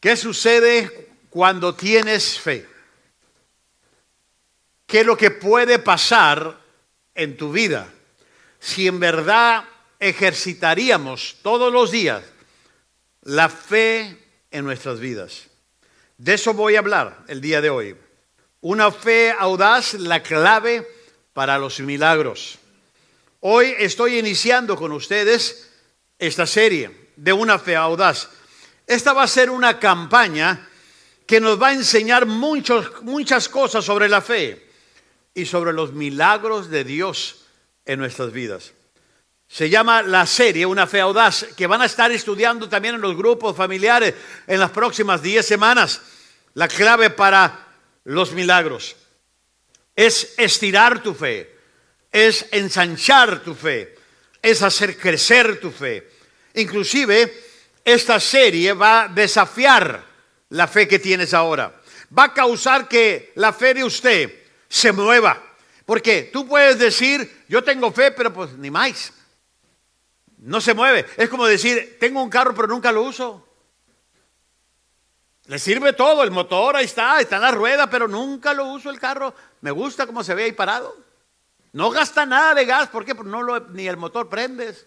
¿Qué sucede cuando tienes fe? ¿Qué es lo que puede pasar en tu vida si en verdad ejercitaríamos todos los días la fe en nuestras vidas? De eso voy a hablar el día de hoy. Una fe audaz, la clave para los milagros. Hoy estoy iniciando con ustedes esta serie de una fe audaz. Esta va a ser una campaña que nos va a enseñar muchas cosas sobre la fe y sobre los milagros de Dios en nuestras vidas. Se llama la serie Una Fe Audaz, que van a estar estudiando también en los grupos familiares en las próximas 10 semanas. La clave para los milagros es estirar tu fe, es ensanchar tu fe, es hacer crecer tu fe. Inclusive, esta serie va a desafiar la fe que tienes ahora. Va a causar que la fe de usted se mueva. Porque tú puedes decir, yo tengo fe, pero pues ni más. No se mueve. Es como decir, tengo un carro, pero nunca lo uso. Le sirve todo, el motor ahí está en la rueda, pero nunca lo uso el carro. Me gusta cómo se ve ahí parado. No gasta nada de gas, ¿por qué? Porque ni el motor prendes.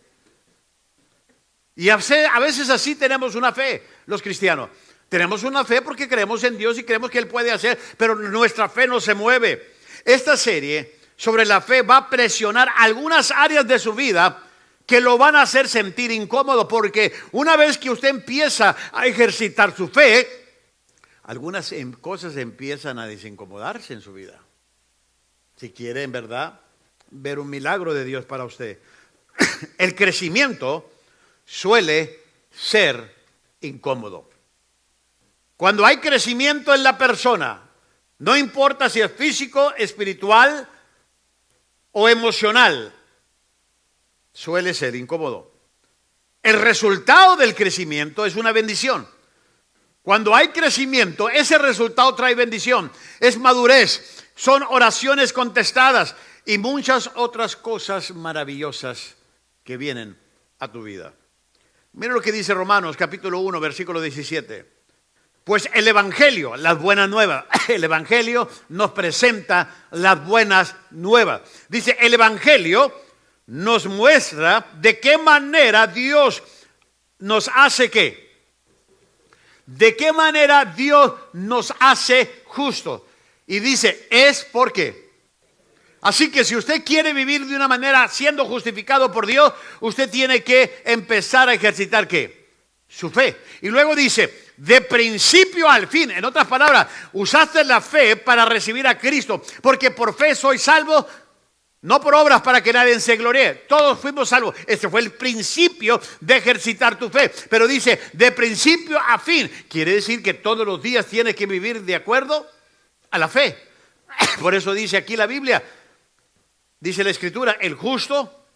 Y a veces así tenemos una fe, los cristianos. Tenemos una fe porque creemos en Dios y creemos que Él puede hacer, pero nuestra fe no se mueve. Esta serie sobre la fe va a presionar algunas áreas de su vida que lo van a hacer sentir incómodo, porque una vez que usted empieza a ejercitar su fe, algunas cosas empiezan a desincomodarse en su vida. Si quiere en verdad ver un milagro de Dios para usted. El crecimiento suele ser incómodo. Cuando hay crecimiento en la persona, no importa si es físico, espiritual o emocional, suele ser incómodo. El resultado del crecimiento es una bendición. Cuando hay crecimiento, ese resultado trae bendición, es madurez, son oraciones contestadas y muchas otras cosas maravillosas que vienen a tu vida. Mira lo que dice Romanos capítulo 1, versículo 17. Pues el Evangelio, las buenas nuevas, el Evangelio nos presenta las buenas nuevas. Dice, el Evangelio nos muestra de qué manera Dios nos hace ¿qué? De qué manera Dios nos hace justos. Y dice, es porque. Así que si usted quiere vivir de una manera siendo justificado por Dios, usted tiene que empezar a ejercitar ¿qué? Su fe. Y luego dice, de principio al fin. En otras palabras, usaste la fe para recibir a Cristo, porque por fe soy salvo, no por obras para que nadie se gloríe. Todos fuimos salvos. Este fue el principio de ejercitar tu fe. Pero dice, de principio a fin. Quiere decir que todos los días tienes que vivir de acuerdo a la fe. Por eso dice aquí la Biblia, dice la Escritura, el justo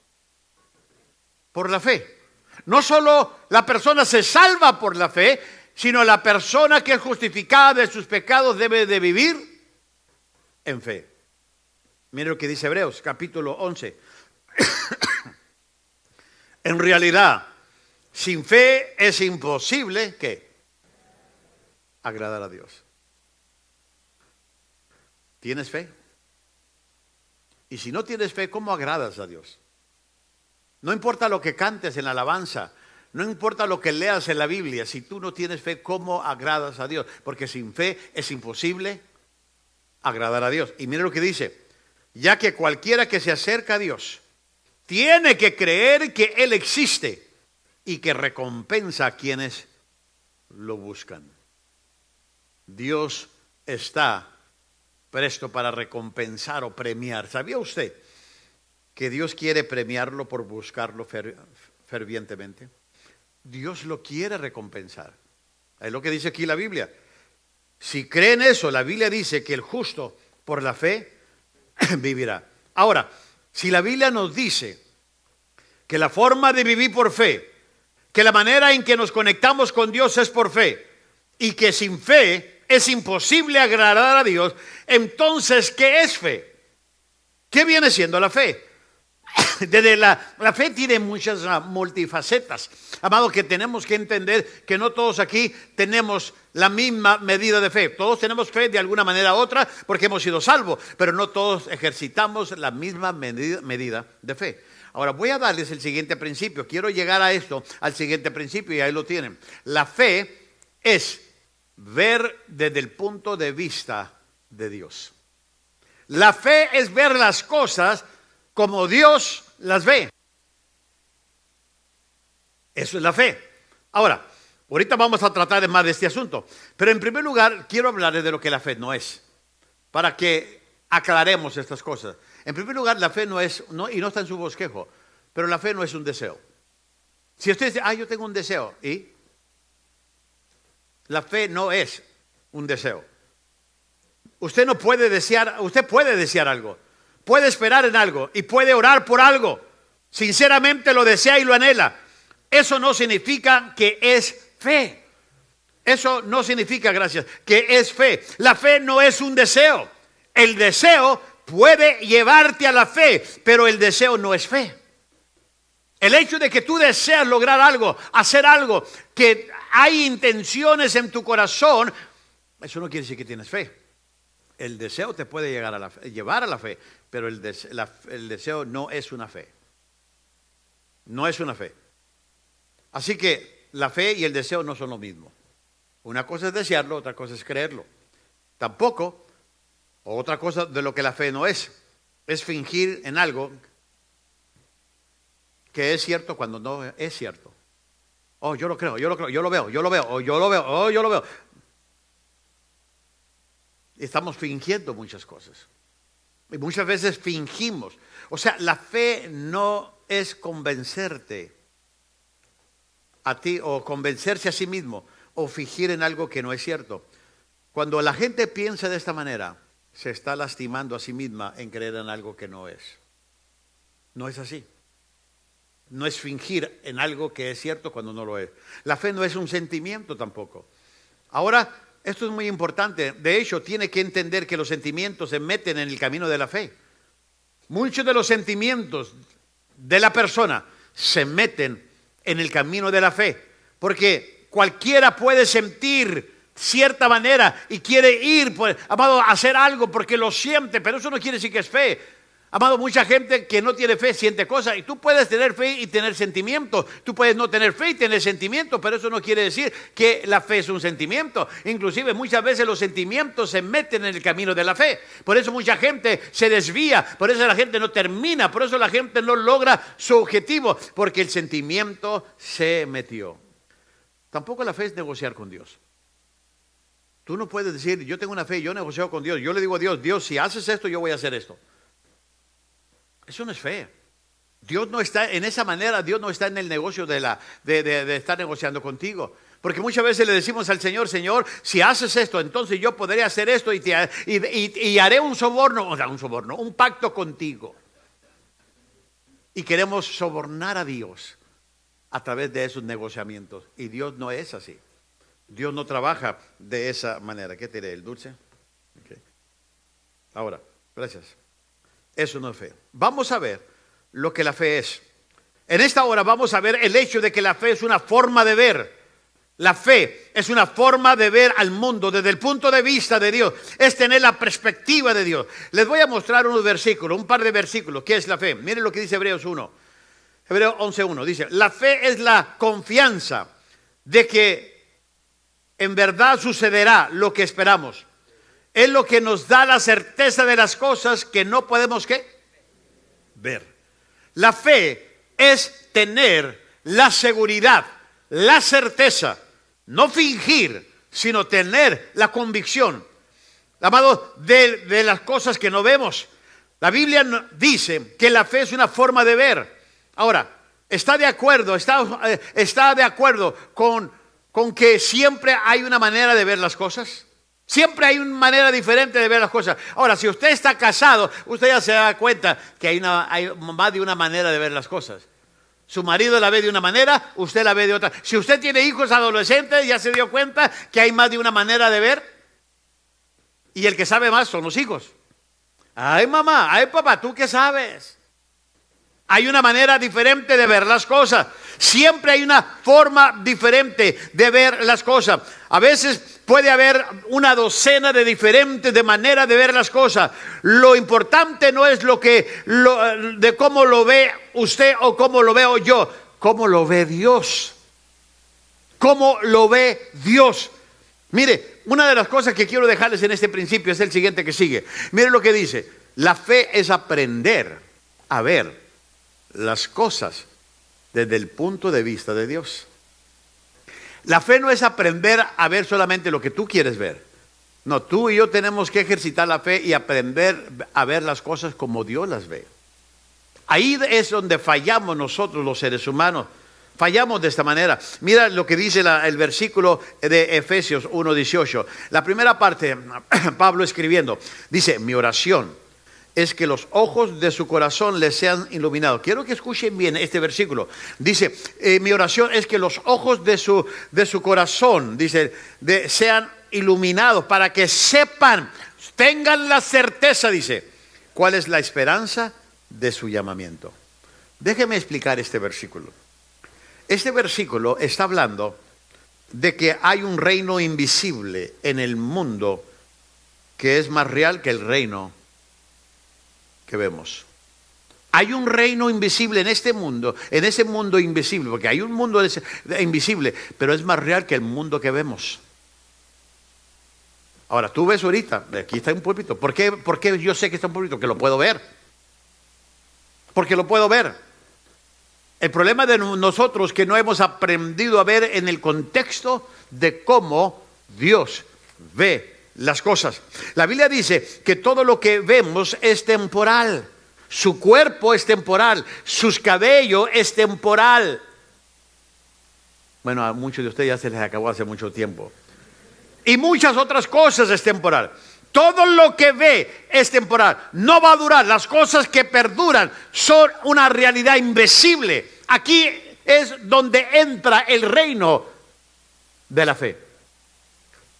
por la fe. No solo la persona se salva por la fe, sino la persona que es justificada de sus pecados debe de vivir en fe. Mire lo que dice Hebreos, capítulo 11. En realidad, sin fe es imposible, ¿qué? Agradar a Dios. ¿Tienes fe? Y si no tienes fe, ¿cómo agradas a Dios? No importa lo que cantes en la alabanza, no importa lo que leas en la Biblia, si tú no tienes fe, ¿cómo agradas a Dios? Porque sin fe es imposible agradar a Dios. Y mire lo que dice, ya que cualquiera que se acerca a Dios tiene que creer que Él existe y que recompensa a quienes lo buscan. Dios está presto para recompensar o premiar. ¿Sabía usted que Dios quiere premiarlo por buscarlo fervientemente? Dios lo quiere recompensar. Es lo que dice aquí la Biblia. Si creen eso, la Biblia dice que el justo por la fe vivirá. Ahora, si la Biblia nos dice que la forma de vivir por fe, que la manera en que nos conectamos con Dios es por fe, y que sin fe es imposible agradar a Dios, entonces, ¿qué es fe? ¿Qué viene siendo la fe? La fe tiene muchas multifacetas. Amado, que tenemos que entender que no todos aquí tenemos la misma medida de fe. Todos tenemos fe de alguna manera u otra porque hemos sido salvos, pero no todos ejercitamos la misma medida de fe. Ahora voy a darles el siguiente principio. Quiero llegar a esto, al siguiente principio, y ahí lo tienen. La fe es ver desde el punto de vista de Dios. La fe es ver las cosas como Dios las ve. Eso es la fe. Ahora, ahorita vamos a tratar más de este asunto. Pero en primer lugar, quiero hablarles de lo que la fe no es, para que aclaremos estas cosas. En primer lugar, la fe no es, y no está en su bosquejo, pero la fe no es un deseo. Si usted dice, yo tengo un deseo, ¿y? La fe no es un deseo. Usted no puede desear, usted puede desear algo, puede esperar en algo y puede orar por algo. Sinceramente lo desea y lo anhela. Eso no significa que es fe. Eso no significa, gracias, que es fe. La fe no es un deseo. El deseo puede llevarte a la fe, pero el deseo no es fe. El hecho de que tú deseas lograr algo, hacer algo, que hay intenciones en tu corazón, eso no quiere decir que tienes fe. El deseo te puede llevar a la fe, pero el deseo no es una fe. No es una fe. Así que la fe y el deseo no son lo mismo. Una cosa es desearlo, otra cosa es creerlo. Tampoco, otra cosa de lo que la fe no es fingir en algo que es cierto cuando no es cierto. Yo lo creo, yo lo veo, yo lo veo. Estamos fingiendo muchas cosas. Y muchas veces fingimos. O sea, la fe no es convencerte a ti o convencerse a sí mismo o fingir en algo que no es cierto. Cuando la gente piensa de esta manera, se está lastimando a sí misma en creer en algo que no es. No es así. No es fingir en algo que es cierto cuando no lo es. La fe no es un sentimiento tampoco. Ahora, esto es muy importante. De hecho, tiene que entender que los sentimientos se meten en el camino de la fe. Muchos de los sentimientos de la persona se meten en el camino de la fe. Porque cualquiera puede sentir cierta manera y quiere ir, amado, a hacer algo porque lo siente, pero eso no quiere decir que es fe. Amado, mucha gente que no tiene fe siente cosas, y tú puedes tener fe y tener sentimientos, tú puedes no tener fe y tener sentimientos, pero eso no quiere decir que la fe es un sentimiento. Inclusive muchas veces los sentimientos se meten en el camino de la fe, por eso mucha gente se desvía, por eso la gente no termina, por eso la gente no logra su objetivo, porque el sentimiento se metió. Tampoco la fe es negociar con Dios. Tú no puedes decir, yo tengo una fe, yo negocio con Dios, yo le digo a Dios, Dios, si haces esto, yo voy a hacer esto. Eso no es fe. Dios no está en esa manera, Dios no está en el negocio de estar negociando contigo. Porque muchas veces le decimos al Señor, Señor, si haces esto, entonces yo podré hacer esto y haré un pacto contigo. Y queremos sobornar a Dios a través de esos negociamientos. Y Dios no es así. Dios no trabaja de esa manera. ¿Qué te diré? ¿El dulce? Okay. Ahora, gracias. Eso no es fe. Vamos a ver lo que la fe es. En esta hora vamos a ver el hecho de que la fe es una forma de ver. La fe es una forma de ver al mundo desde el punto de vista de Dios. Es tener la perspectiva de Dios. Les voy a mostrar unos versículos, un par de versículos. ¿Qué es la fe? Miren lo que dice Hebreos 1. Hebreos 11:1 dice, la fe es la confianza de que en verdad sucederá lo que esperamos. Es lo que nos da la certeza de las cosas que no podemos ¿qué? Ver. La fe es tener la seguridad, la certeza, no fingir, sino tener la convicción, amado, de las cosas que no vemos. La Biblia dice que la fe es una forma de ver. Ahora, ¿está de acuerdo con que siempre hay una manera de ver las cosas? Siempre hay una manera diferente de ver las cosas. Ahora, si usted está casado, usted ya se da cuenta que hay más de una manera de ver las cosas. Su marido la ve de una manera, usted la ve de otra. Si usted tiene hijos adolescentes, ya se dio cuenta que hay más de una manera de ver. Y el que sabe más son los hijos. Ay, mamá, ay, papá, ¿tú qué sabes? Hay una manera diferente de ver las cosas. Siempre hay una forma diferente de ver las cosas. A veces puede haber una docena de diferentes de maneras de ver las cosas. Lo importante no es de cómo lo ve usted o cómo lo veo yo, cómo lo ve Dios. Cómo lo ve Dios. Mire, una de las cosas que quiero dejarles en este principio es el siguiente que sigue. Mire lo que dice: la fe es aprender a ver las cosas desde el punto de vista de Dios. La fe no es aprender a ver solamente lo que tú quieres ver. No, tú y yo tenemos que ejercitar la fe y aprender a ver las cosas como Dios las ve. Ahí es donde fallamos nosotros los seres humanos. Fallamos de esta manera. Mira lo que dice el versículo de Efesios 1:18. La primera parte, Pablo escribiendo, dice: mi oración es que los ojos de su corazón les sean iluminados. Quiero que escuchen bien este versículo. Dice, mi oración es que los ojos de su corazón, dice, sean iluminados para que sepan, tengan la certeza, dice, cuál es la esperanza de su llamamiento. Déjeme explicar este versículo. Este versículo está hablando de que hay un reino invisible en el mundo que es más real que el reino que vemos. Hay un reino invisible en este mundo, en ese mundo invisible, porque hay un mundo invisible, pero es más real que el mundo que vemos. Ahora, tú ves ahorita, aquí está un púlpito. ¿Por qué yo sé que está un púlpito? Que lo puedo ver. Porque lo puedo ver. El problema de nosotros es que no hemos aprendido a ver en el contexto de cómo Dios ve las cosas. La Biblia dice que todo lo que vemos es temporal. Su cuerpo es temporal. Sus cabellos es temporal. Bueno, a muchos de ustedes ya se les acabó hace mucho tiempo. Y muchas otras cosas es temporal. Todo lo que ve es temporal. No va a durar. Las cosas que perduran son una realidad invisible. Aquí es donde entra el reino de la fe.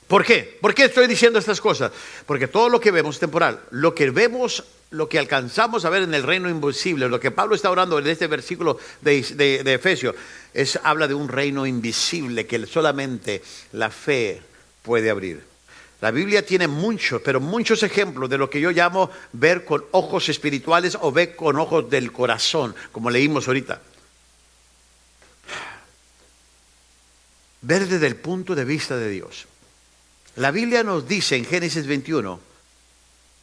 ¿Por qué? ¿Por qué estoy diciendo estas cosas? Porque todo lo que vemos es temporal. Lo que vemos, lo que alcanzamos a ver en el reino invisible, lo que Pablo está orando en este versículo de Efesios, habla de un reino invisible que solamente la fe puede abrir. La Biblia tiene muchos, pero muchos ejemplos de lo que yo llamo ver con ojos espirituales o ver con ojos del corazón, como leímos ahorita. Ver desde el punto de vista de Dios. La Biblia nos dice en Génesis 21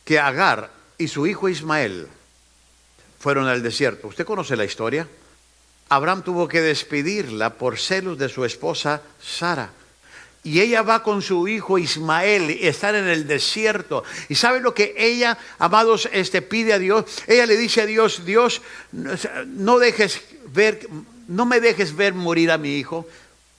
que Agar y su hijo Ismael fueron al desierto. ¿Usted conoce la historia? Abraham tuvo que despedirla por celos de su esposa Sara. Y ella va con su hijo Ismael y están en el desierto. ¿Y sabe lo que ella, amados, pide a Dios? Ella le dice a Dios: Dios, no me dejes ver morir a mi hijo.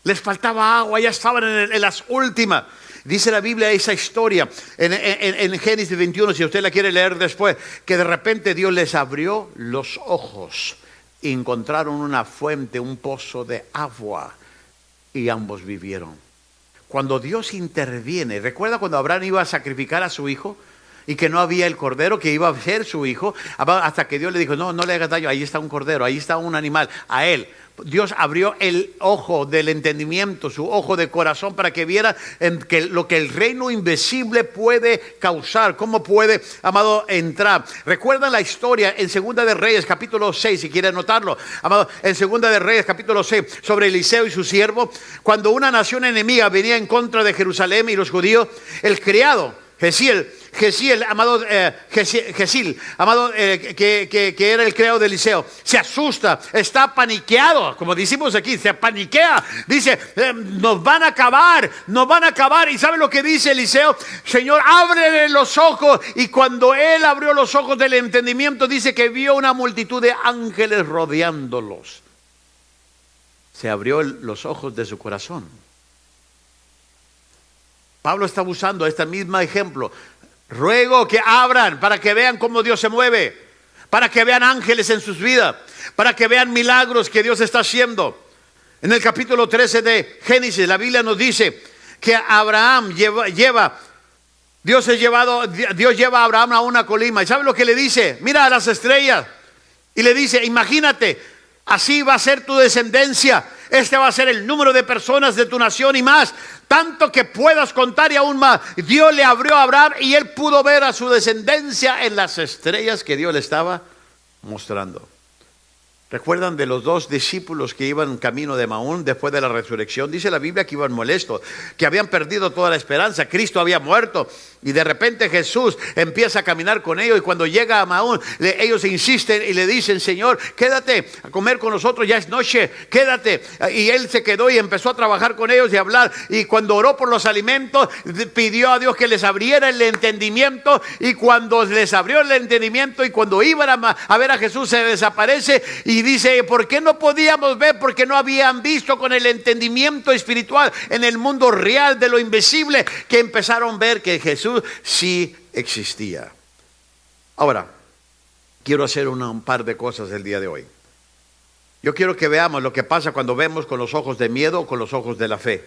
Les faltaba agua, ya estaban en las últimas. Dice la Biblia esa historia en Génesis 21, si usted la quiere leer después, que de repente Dios les abrió los ojos y encontraron una fuente, un pozo de agua, y ambos vivieron. Cuando Dios interviene, ¿recuerda cuando Abraham iba a sacrificar a su hijo? Y que no había el cordero que iba a ser su hijo, hasta que Dios le dijo: no le hagas daño, ahí está un cordero, ahí está un animal, a él. Dios abrió el ojo del entendimiento, su ojo de corazón, para que viera lo que el reino invisible puede causar, cómo puede, amado, entrar. ¿Recuerdan la historia en Segunda de Reyes, capítulo 6, si quieren anotarlo, amado, en Segunda de Reyes, capítulo 6, sobre Eliseo y su siervo? Cuando una nación enemiga venía en contra de Jerusalén y los judíos, el criado Gesiel, amado, amado, que era el criado de Eliseo, se asusta, está paniqueado, como decimos aquí, se paniquea, dice: nos van a acabar. ¿Y sabe lo que dice Eliseo? Señor, ábrele los ojos. Y cuando él abrió los ojos del entendimiento, dice que vio una multitud de ángeles rodeándolos. Se abrió los ojos de su corazón. Pablo está usando este mismo ejemplo. Ruego que abran para que vean cómo Dios se mueve, para que vean ángeles en sus vidas, para que vean milagros que Dios está haciendo. En el capítulo 13 de Génesis, la Biblia nos dice que Abraham Dios lleva a Abraham a una colina. ¿Y sabe lo que le dice? Mira a las estrellas Y le dice, imagínate, así va a ser tu descendencia. Este va a ser el número de personas de tu nación y más, tanto que puedas contar y aún más. Dios le abrió a Abraham y él pudo ver a su descendencia en las estrellas que Dios le estaba mostrando. ¿Recuerdan de los dos discípulos que iban camino de Emaús después de la resurrección? Dice la Biblia que iban molestos, que habían perdido toda la esperanza. Cristo había muerto y de repente Jesús empieza a caminar con ellos. Y cuando llega a Emaús, ellos insisten y le dicen, Señor, quédate a comer con nosotros, ya es noche, quédate. Y él se quedó y empezó a trabajar con ellos y a hablar. Y cuando oró por los alimentos, pidió a Dios que les abriera el entendimiento. Y cuando les abrió el entendimiento y cuando iban a ver a Jesús, se desaparece. Y dice, ¿por qué no podíamos ver? Porque no habían visto con el entendimiento espiritual en el mundo real de lo invisible, que empezaron a ver que Jesús sí existía. Ahora, quiero hacer un par de cosas el día de hoy. Yo quiero que veamos lo que pasa cuando vemos con los ojos de miedo o con los ojos de la fe.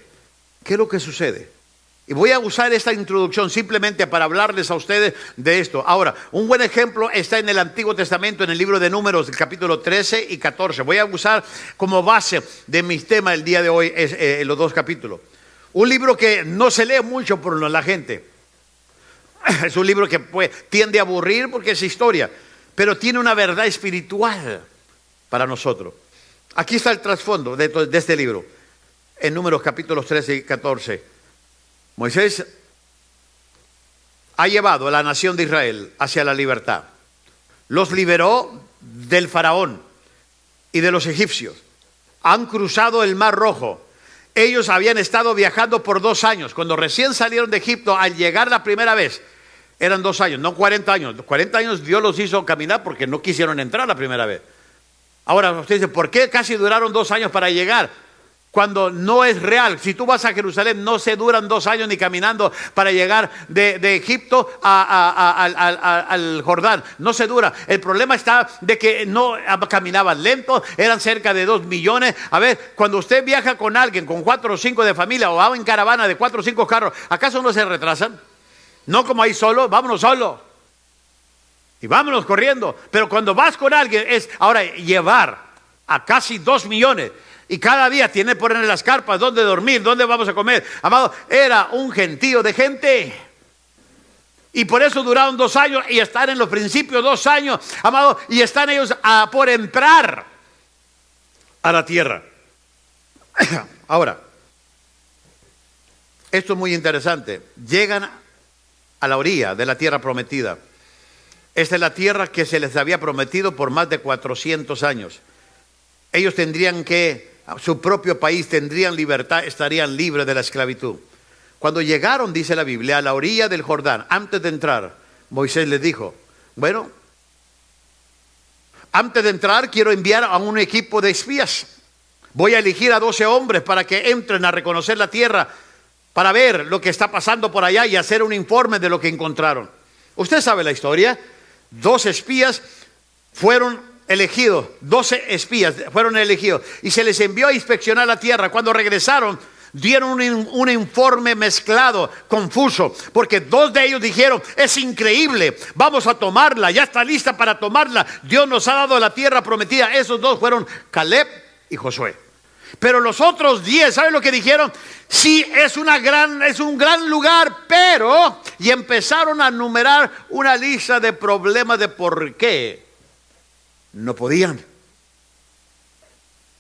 ¿Qué es lo que sucede? Y voy a usar esta introducción simplemente para hablarles a ustedes de esto. Ahora, un buen ejemplo está en el Antiguo Testamento, en el libro de Números, el capítulo 13 y 14. Voy a usar como base de mis temas el día de hoy los dos capítulos. Un libro que no se lee mucho por la gente. Es un libro que tiende a aburrir porque es historia, pero tiene una verdad espiritual para nosotros. Aquí está el trasfondo de este libro, en Números capítulos 13 y 14. Moisés ha llevado a la nación de Israel hacia la libertad. Los liberó del faraón y de los egipcios. Han cruzado el Mar Rojo. Ellos habían estado viajando por 2 años. Cuando recién salieron de Egipto, al llegar la primera vez, eran 2 años, no 40 años. 40 años Dios los hizo caminar porque no quisieron entrar la primera vez. Ahora usted dice, ¿por qué casi duraron 2 años para llegar? Cuando no es real. Si tú vas a Jerusalén, no se duran 2 años ni caminando para llegar de Egipto al Jordán. No se dura. El problema está de que no caminaban lento, eran cerca de 2 millones. A ver, cuando usted viaja con alguien, con 4 o 5 de familia, o va en caravana de 4 o 5 carros, ¿acaso no se retrasan? No como ahí solo, vámonos solo. Y vámonos corriendo. Pero cuando vas con alguien, es ahora llevar a casi 2 millones. Y cada día tiene que poner las carpas, dónde dormir, dónde vamos a comer. Amado, era un gentío de gente. Y por eso duraron 2 años y están en los principios 2 años, amado, y están ellos por entrar a la tierra. Ahora, esto es muy interesante. Llegan a la orilla de la tierra prometida. Esta es la tierra que se les había prometido por más de 400 años. Ellos tendrían su propio país, tendrían libertad, estarían libres de la esclavitud. Cuando llegaron, dice la Biblia, a la orilla del Jordán, antes de entrar, Moisés les dijo, bueno, antes de entrar quiero enviar a un equipo de espías. Voy a elegir a 12 hombres para que entren a reconocer la tierra, para ver lo que está pasando por allá y hacer un informe de lo que encontraron. Usted sabe la historia. 12 espías fueron elegidos, 12 espías fueron elegidos y se les envió a inspeccionar la tierra. Cuando regresaron, dieron un informe mezclado, confuso, porque 2 de ellos dijeron, es increíble, vamos a tomarla, ya está lista para tomarla, Dios nos ha dado la tierra prometida. Esos 2 fueron Caleb y Josué. Pero los otros 10, ¿saben lo que dijeron? Sí, es un gran lugar, pero, y empezaron a enumerar una lista de problemas de por qué no podían.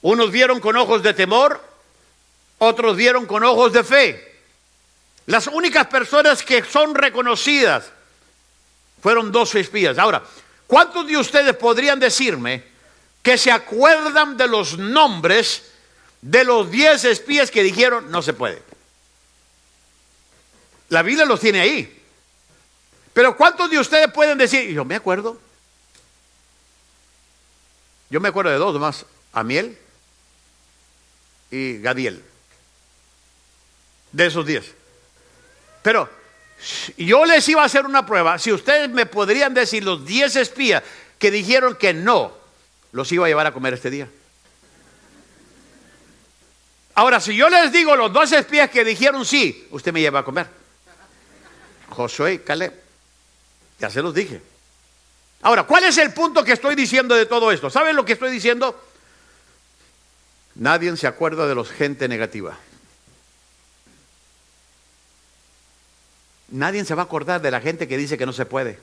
Unos vieron con ojos de temor, otros vieron con ojos de fe. Las únicas personas que son reconocidas fueron 12 espías. Ahora, ¿cuántos de ustedes podrían decirme que se acuerdan de los nombres de los 10 espías que dijeron no se puede? La Biblia los tiene ahí. Pero ¿cuántos de ustedes pueden decir, yo me acuerdo? Yo me acuerdo de 2 más, Amiel y Gadiel, de esos 10. Pero yo les iba a hacer una prueba. Si ustedes me podrían decir los 10 espías que dijeron que no, los iba a llevar a comer este día. Ahora, si yo les digo los 2 espías que dijeron sí, usted me lleva a comer. Josué y Caleb, ya se los dije. Ahora, ¿cuál es el punto que estoy diciendo de todo esto? ¿Saben lo que estoy diciendo? Nadie se acuerda de los gente negativa. Nadie se va a acordar de la gente que dice que no se puede.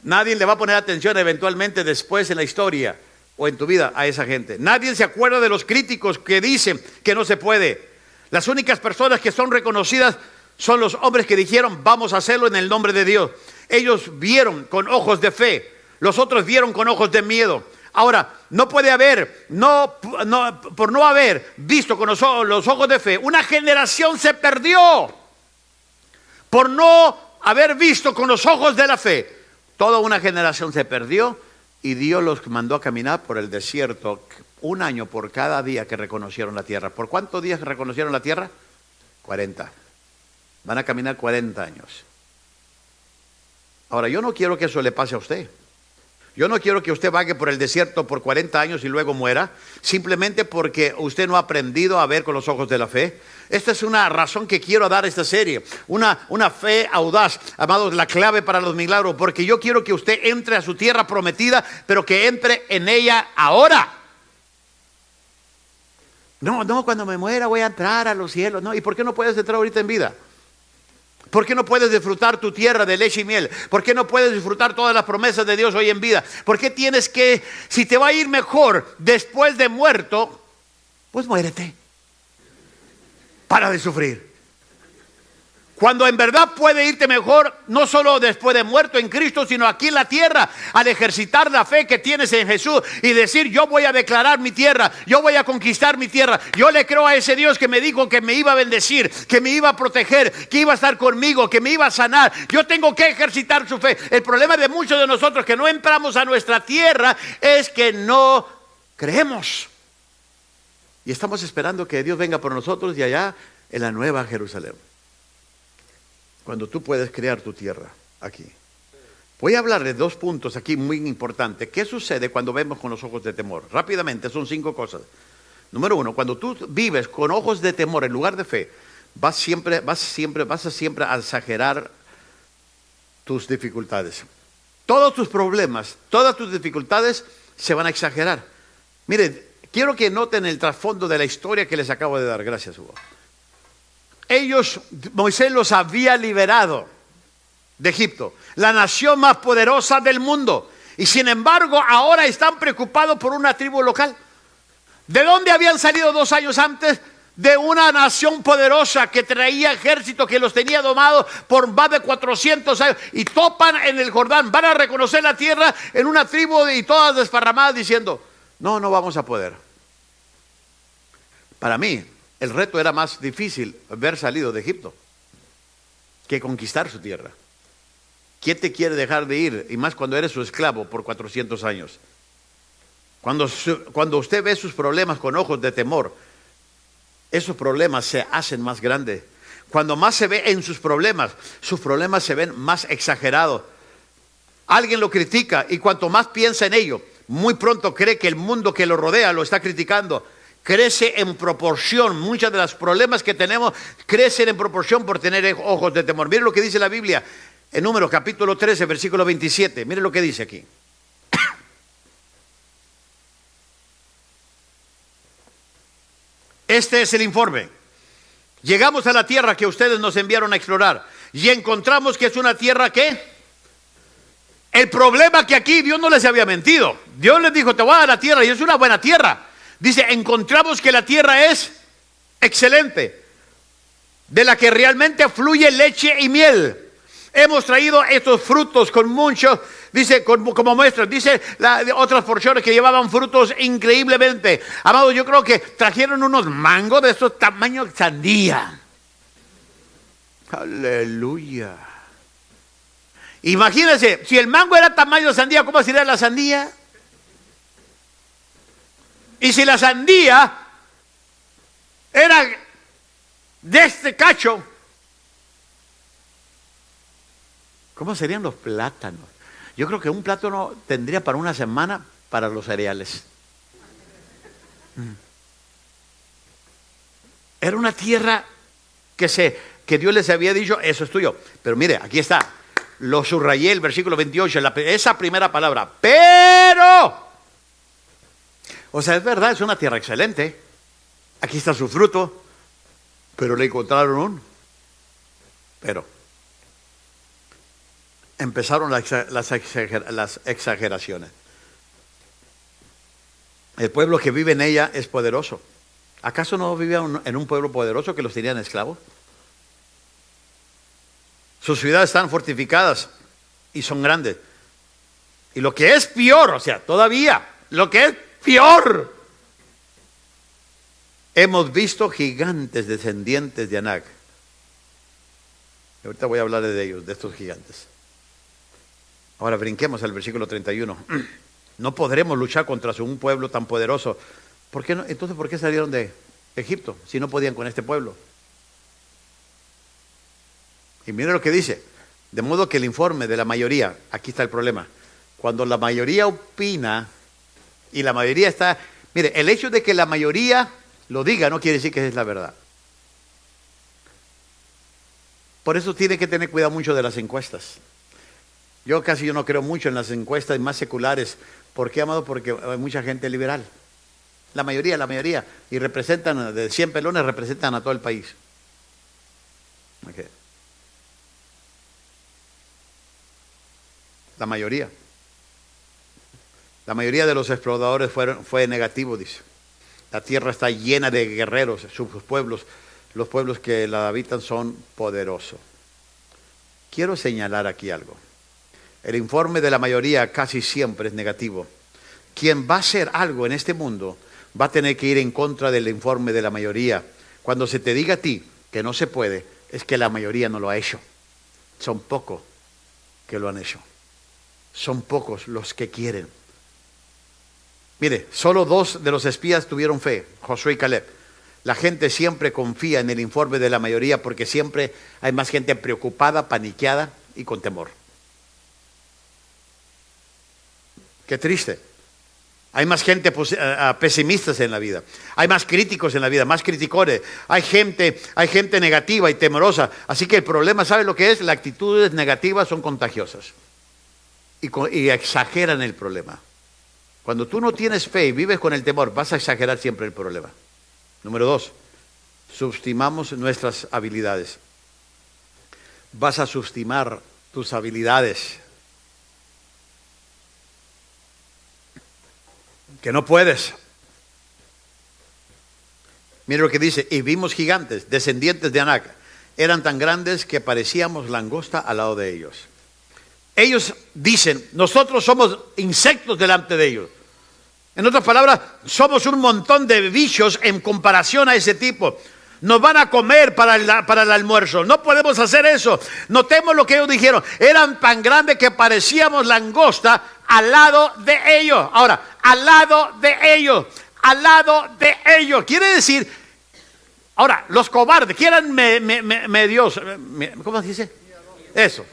Nadie le va a poner atención eventualmente después en la historia o en tu vida a esa gente. Nadie se acuerda de los críticos que dicen que no se puede. Las únicas personas que son reconocidas son los hombres que dijeron vamos a hacerlo en el nombre de Dios. Ellos vieron con ojos de fe, los otros vieron con ojos de miedo. Ahora, no puede haber, por no haber visto con los ojos de fe, una generación se perdió. Por no haber visto con los ojos de la fe, toda una generación se perdió y Dios los mandó a caminar por el desierto 1 año por cada día que reconocieron la tierra. ¿Por cuántos días reconocieron la tierra? 40. Van a caminar 40 años. Ahora, yo no quiero que eso le pase a usted. Yo no quiero que usted vague por el desierto por 40 años y luego muera, simplemente porque usted no ha aprendido a ver con los ojos de la fe. Esta es una razón que quiero dar a esta serie, una fe audaz, amados, la clave para los milagros, porque yo quiero que usted entre a su tierra prometida, pero que entre en ella ahora. No, cuando me muera voy a entrar a los cielos. No, ¿y por qué no puedes entrar ahorita en vida? ¿Por qué no puedes disfrutar tu tierra de leche y miel? ¿Por qué no puedes disfrutar todas las promesas de Dios hoy en vida? ¿Por qué tienes que, si te va a ir mejor después de muerto, pues muérete? Para de sufrir. Cuando en verdad puede irte mejor, no solo después de muerto en Cristo, sino aquí en la tierra, al ejercitar la fe que tienes en Jesús y decir, yo voy a declarar mi tierra, yo voy a conquistar mi tierra, yo le creo a ese Dios que me dijo que me iba a bendecir, que me iba a proteger, que iba a estar conmigo, que me iba a sanar. Yo tengo que ejercitar su fe. El problema de muchos de nosotros que no entramos a nuestra tierra es que no creemos. Y estamos esperando que Dios venga por nosotros y allá en la nueva Jerusalén. Cuando tú puedes crear tu tierra aquí. Voy a hablar de 2 puntos aquí muy importantes. ¿Qué sucede cuando vemos con los ojos de temor? Rápidamente, son 5 cosas. Número 1, cuando tú vives con ojos de temor en lugar de fe, vas a siempre a exagerar tus dificultades. Todos tus problemas, todas tus dificultades se van a exagerar. Miren, quiero que noten el trasfondo de la historia que les acabo de dar. Gracias, Hugo. Moisés los había liberado de Egipto, la nación más poderosa del mundo. Y sin embargo, ahora están preocupados por una tribu local. ¿De dónde habían salido 2 años antes? De una nación poderosa que traía ejército, que los tenía domados por más de 400 años. Y topan en el Jordán, van a reconocer la tierra en una tribu y todas desparramadas diciendo, no vamos a poder. Para mí, el reto era más difícil haber salido de Egipto que conquistar su tierra. ¿Quién te quiere dejar de ir? Y más cuando eres su esclavo por 400 años. Cuando usted ve sus problemas con ojos de temor, esos problemas se hacen más grandes. Cuando más se ve en sus problemas se ven más exagerados. Alguien lo critica y cuanto más piensa en ello, muy pronto cree que el mundo que lo rodea lo está criticando. Crece en proporción. Muchos de los problemas que tenemos crecen en proporción por tener ojos de temor. Miren lo que dice la Biblia en Números capítulo 13, versículo 27. Miren lo que dice aquí. Este es el informe. Llegamos a la tierra que ustedes nos enviaron a explorar y encontramos que es una tierra que... El problema que aquí Dios no les había mentido. Dios les dijo, te voy a dar la tierra y es una buena tierra. Dice, encontramos que la tierra es excelente, de la que realmente fluye leche y miel. Hemos traído estos frutos con muchos, dice, como muestras. Dice otras porciones que llevaban frutos increíblemente. Amados, yo creo que trajeron unos mangos de estos tamaños sandía. Aleluya. Imagínense, si el mango era tamaño sandía, ¿cómo sería la sandía? Y si la sandía era de este cacho, ¿cómo serían los plátanos? Yo creo que un plátano tendría para una semana para los cereales. Era una tierra que Dios les había dicho, eso es tuyo. Pero mire, aquí está. lo subrayé, el versículo 28, esa primera palabra, pero. O sea, es verdad, es una tierra excelente. Aquí está su fruto, pero le encontraron un pero. Empezaron las exageraciones. El pueblo que vive en ella es poderoso. ¿Acaso no vivían en un pueblo poderoso que los tenían esclavos? Sus ciudades están fortificadas y son grandes. Y lo que es peor, o sea, todavía, lo que es peor, hemos visto gigantes descendientes de Anak. Y ahorita voy a hablar de ellos, de estos gigantes. Ahora brinquemos al versículo 31. No podremos luchar contra un pueblo tan poderoso. ¿Por qué no? Entonces, ¿por qué salieron de Egipto si no podían con este pueblo? Y mire lo que dice. De modo que el informe de la mayoría, aquí está el problema. Cuando la mayoría opina y la mayoría está... Mire, el hecho de que la mayoría lo diga no quiere decir que es la verdad. Por eso tiene que tener cuidado mucho de las encuestas. Yo no creo mucho en las encuestas más seculares. ¿Por qué, amado? Porque hay mucha gente liberal. La mayoría. Y representan, de 100 pelones, representan a todo el país. Okay. La mayoría de los exploradores fue negativo, dice. La tierra está llena de guerreros, sus pueblos, los pueblos que la habitan son poderosos. Quiero señalar aquí algo. El informe de la mayoría casi siempre es negativo. Quien va a hacer algo en este mundo va a tener que ir en contra del informe de la mayoría. Cuando se te diga a ti que no se puede, es que la mayoría no lo ha hecho. Son pocos que lo han hecho. Son pocos los que quieren. Mire, solo 2 de los espías tuvieron fe, Josué y Caleb. La gente siempre confía en el informe de la mayoría porque siempre hay más gente preocupada, paniqueada y con temor. Qué triste. Hay más gente pesimistas en la vida. Hay más críticos en la vida, más criticones. Hay gente negativa y temerosa. Así que el problema, ¿sabe lo que es? Las actitudes negativas son contagiosas. Y exageran el problema. Cuando tú no tienes fe y vives con el temor, vas a exagerar siempre el problema. Número 2, subestimamos nuestras habilidades. Vas a subestimar tus habilidades. Que no puedes. Mira lo que dice, y vimos gigantes, descendientes de Anak. Eran tan grandes que parecíamos langosta al lado de ellos. Ellos dicen, nosotros somos insectos delante de ellos. En otras palabras, somos un montón de bichos en comparación a ese tipo. Nos van a comer para el almuerzo. No podemos hacer eso. Notemos lo que ellos dijeron. Eran tan grandes que parecíamos langosta al lado de ellos. Ahora, al lado de ellos. Quiere decir, ahora, los cobardes, que eran medios, ¿cómo se dice? Eso.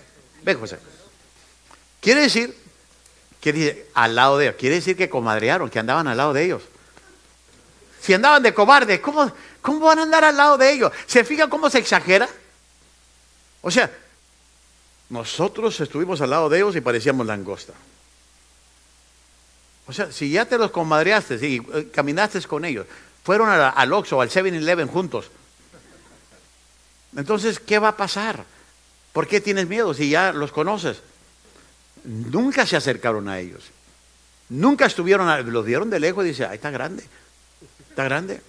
Ven, José. Quiere decir, que dice, al lado de ellos. Quiere decir que comadrearon, que andaban al lado de ellos. Si andaban de cobardes, ¿cómo van a andar al lado de ellos? ¿Se fija cómo se exagera? O sea, nosotros estuvimos al lado de ellos y parecíamos langosta. O sea, si ya te los comadreaste y caminaste con ellos, fueron al Oxxo o al 7-Eleven juntos, entonces, ¿qué va a pasar? ¿Por qué tienes miedo si ya los conoces? Nunca se acercaron a ellos. Nunca estuvieron, los vieron de lejos y dicen, ay, está grande.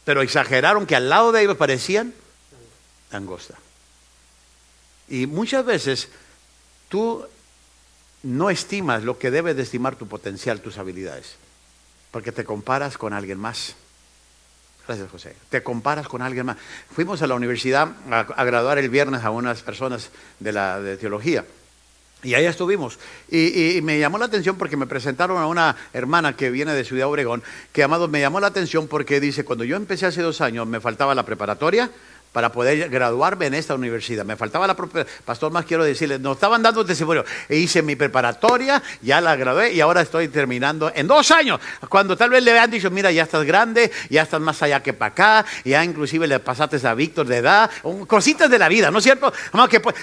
Pero exageraron que al lado de ellos parecían langosta. Y muchas veces tú no estimas lo que debes de estimar tu potencial, tus habilidades, porque te comparas con alguien más. Gracias, José. Te comparas con alguien más. Fuimos a la universidad a graduar el viernes a unas personas de teología. Y ahí estuvimos. Y me llamó la atención porque me presentaron a una hermana que viene de Ciudad Obregón, que, amado, me llamó la atención porque dice, cuando yo empecé hace 2 años, me faltaba la preparatoria, para poder graduarme en esta universidad. Me faltaba la propia, pastor, más quiero decirle, nos estaban dando testimonio. Hice mi preparatoria, ya la gradué y ahora estoy terminando en 2 años. Cuando tal vez le han dicho, mira, ya estás grande, ya estás más allá que para acá, ya inclusive le pasaste a Víctor de edad, cositas de la vida, ¿no es cierto?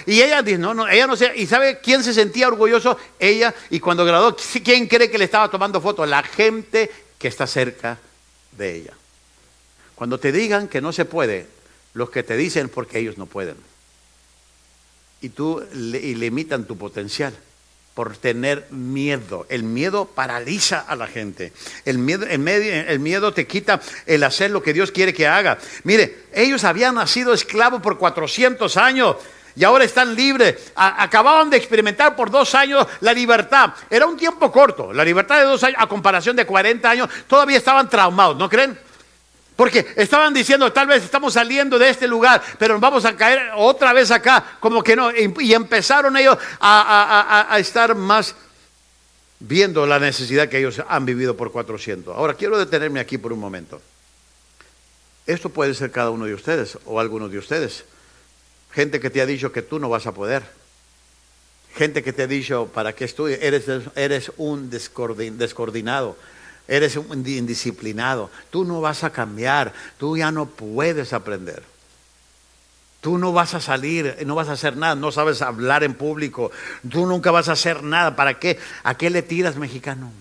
Y ella dice, no, ella no sé, ¿y sabe quién se sentía orgulloso? Ella, y cuando graduó, ¿quién cree que le estaba tomando fotos? La gente que está cerca de ella. Cuando te digan que no se puede, los que te dicen porque ellos no pueden. Y limitan tu potencial por tener miedo. El miedo paraliza a la gente. El miedo te quita el hacer lo que Dios quiere que haga. Mire, ellos habían nacido esclavos por 400 años. Y ahora están libres. Acababan de experimentar por 2 años la libertad. Era un tiempo corto. La libertad de 2 años a comparación de 40 años. Todavía estaban traumados, ¿no creen? Porque estaban diciendo, tal vez estamos saliendo de este lugar, pero vamos a caer otra vez acá, como que no. Y empezaron ellos a estar más viendo la necesidad que ellos han vivido por 400. Ahora, quiero detenerme aquí por un momento. Esto puede ser cada uno de ustedes o algunos de ustedes. Gente que te ha dicho que tú no vas a poder. Gente que te ha dicho, ¿para qué estudias? Eres un descoordinado. Eres un indisciplinado, tú no vas a cambiar, tú ya no puedes aprender. Tú no vas a salir, no vas a hacer nada, no sabes hablar en público, tú nunca vas a hacer nada. ¿Para qué? ¿A qué le tiras, mexicano?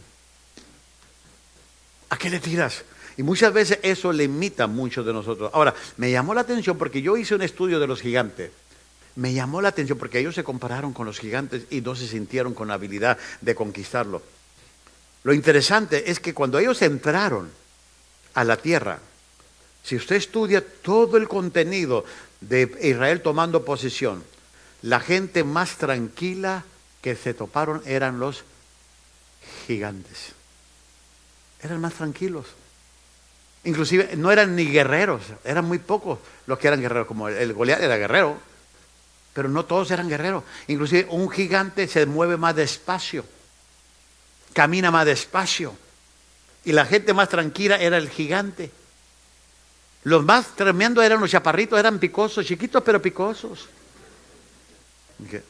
¿A qué le tiras? Y muchas veces eso limita a muchos de nosotros. Ahora, me llamó la atención porque yo hice un estudio de los gigantes. Me llamó la atención porque ellos se compararon con los gigantes y no se sintieron con la habilidad de conquistarlo. Lo interesante es que cuando ellos entraron a la tierra, si usted estudia todo el contenido de Israel tomando posesión, la gente más tranquila que se toparon eran los gigantes. Eran más tranquilos. Inclusive no eran ni guerreros, eran muy pocos los que eran guerreros, como el Goliat era guerrero, pero no todos eran guerreros. Inclusive un gigante se mueve más despacio. Camina más despacio. Y la gente más tranquila era el gigante. Los más tremendos eran los chaparritos, eran picosos, chiquitos pero picosos. Okay.